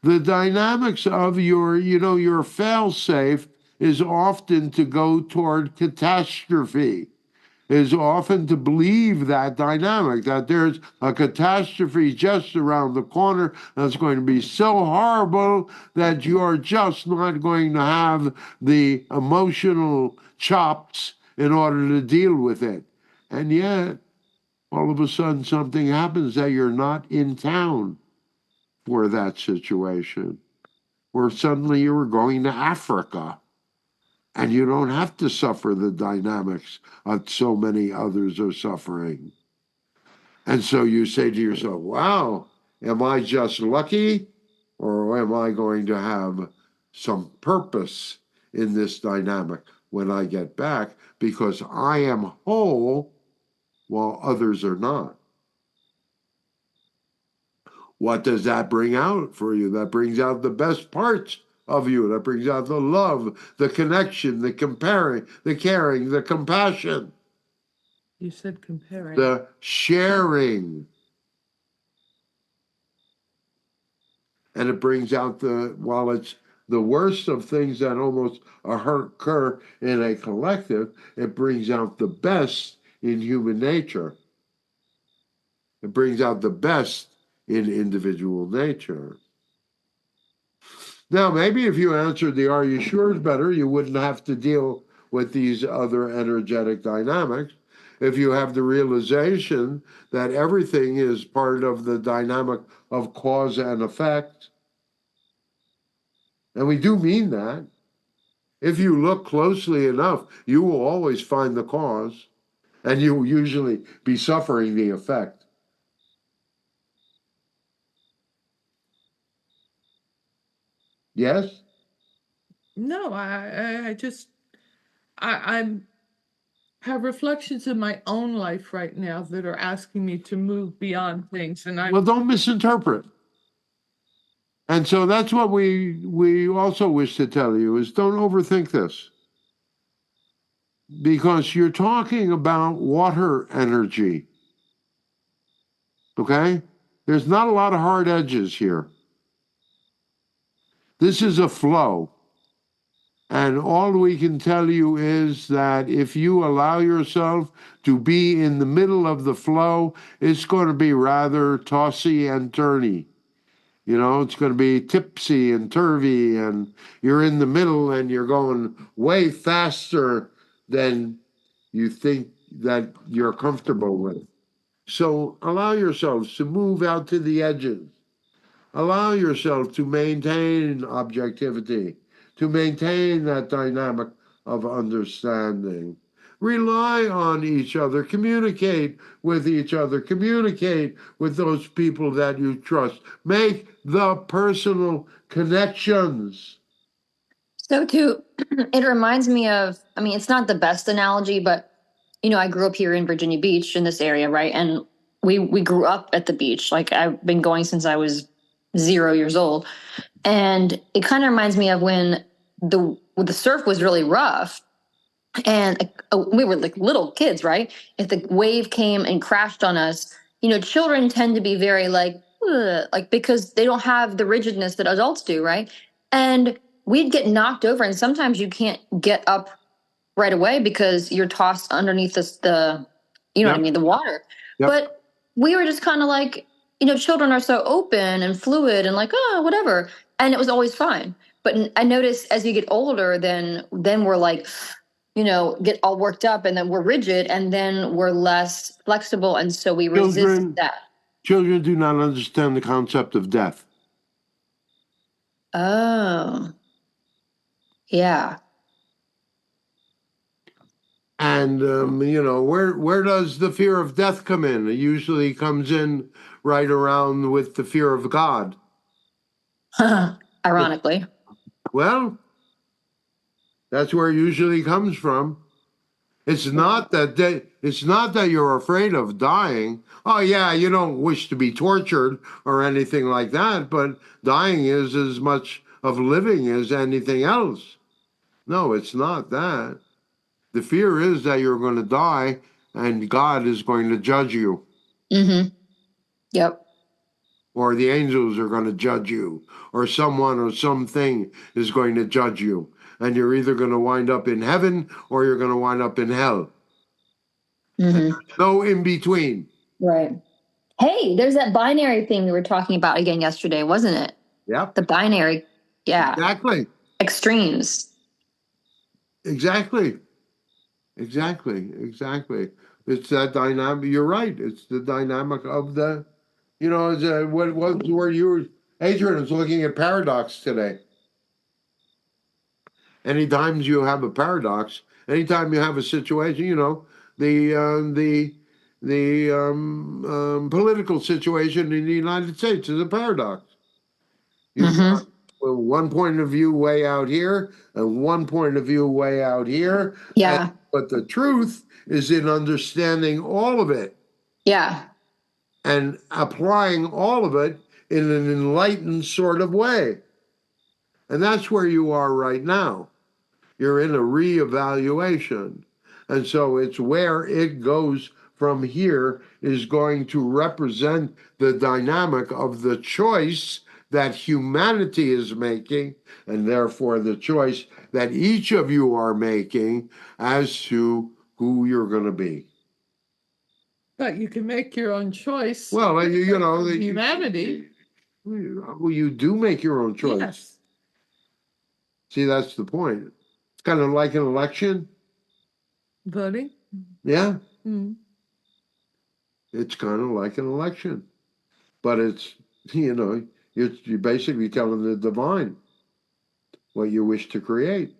The dynamics of your fail-safe is often to go toward catastrophe, is often to believe that dynamic, that there's a catastrophe just around the corner that's going to be so horrible that you're just not going to have the emotional chops in order to deal with it. And yet, all of a sudden, something happens that you're not in town for that situation, where suddenly you were going to Africa. And you don't have to suffer the dynamics that so many others are suffering. And so you say to yourself, wow, am I just lucky? Or am I going to have some purpose in this dynamic when I get back? Because I am whole while others are not. What does that bring out for you? That brings out the best parts of you. That brings out the love, the connection, the comparing, the caring, the compassion. You said comparing. The sharing. And it brings out while it's the worst of things that almost occur in a collective, it brings out the best in human nature. It brings out the best in individual nature. Now, maybe if you answered the "Are you sure" better, you wouldn't have to deal with these other energetic dynamics. If you have the realization that everything is part of the dynamic of cause and effect, and we do mean that, if you look closely enough, you will always find the cause, and you will usually be suffering the effect. Yes? No, I have reflections in my own life right now that are asking me to move beyond things, and Well, don't misinterpret. And so that's what we also wish to tell you is don't overthink this. Because you're talking about water energy. Okay? There's not a lot of hard edges here. This is a flow. And all we can tell you is that if you allow yourself to be in the middle of the flow, it's going to be rather tossy and turny. It's going to be tipsy and turvy, and you're in the middle and you're going way faster than you think that you're comfortable with. So allow yourselves to move out to the edges. Allow yourself to maintain objectivity, to maintain that dynamic of understanding. Rely on each other, communicate with each other, communicate with those people that you trust. Make the personal connections. So too, it reminds me of, I mean, it's not the best analogy, but I grew up here in Virginia Beach in this area, right? And we grew up at the beach. Like I've been going since I was 0 years old. And it kind of reminds me of when the surf was really rough and we were like little kids, right? If the wave came and crashed on us, children tend to be very like because they don't have the rigidness that adults do, right? And we'd get knocked over, and sometimes you can't get up right away because you're tossed underneath the what I mean, the water. Yep. But we were just kind of like, children are so open and fluid and like, oh, whatever. And it was always fine. But I noticed as you get older, then we're like, get all worked up, and then we're rigid, and then we're less flexible. And so we resist that. Children do not understand the concept of death. Oh, yeah. And, where does the fear of death come in? It usually comes in right around with the fear of God. Ironically. Well, that's where it usually comes from. It's not that you're afraid of dying. Oh, yeah, you don't wish to be tortured or anything like that, but dying is as much of living as anything else. No, it's not that. The fear is that you're going to die and God is going to judge you. Mm-hmm. Yep. or the angels are going to judge you, or someone or something is going to judge you. And you're either going to wind up in heaven or you're going to wind up in hell. Mm-hmm. No in between. Right. Hey, there's that binary thing we were talking about again yesterday, wasn't it? Yep. The binary. Yeah. Exactly. Extremes. Exactly. It's that dynamic. You're right. It's the dynamic of the, what was where you were, Adrian was looking at paradox today. Anytime you have a paradox, anytime you have a situation, the political situation in the United States is a paradox. You've got one point of view way out here and one point of view way out here. Yeah. But the truth is in understanding all of it. Yeah. And applying all of it in an enlightened sort of way. And that's where you are right now. You're in a reevaluation. And so it's where it goes from here is going to represent the dynamic of the choice that humanity is making, and therefore the choice that each of you are making as to who you're going to be. But you can make your own choice. Well, Humanity. Well, you do make your own choice. Yes. See, that's the point. It's kind of like an election. Voting. Yeah. Mm-hmm. It's kind of like an election. But it's, you're basically telling the divine what you wish to create.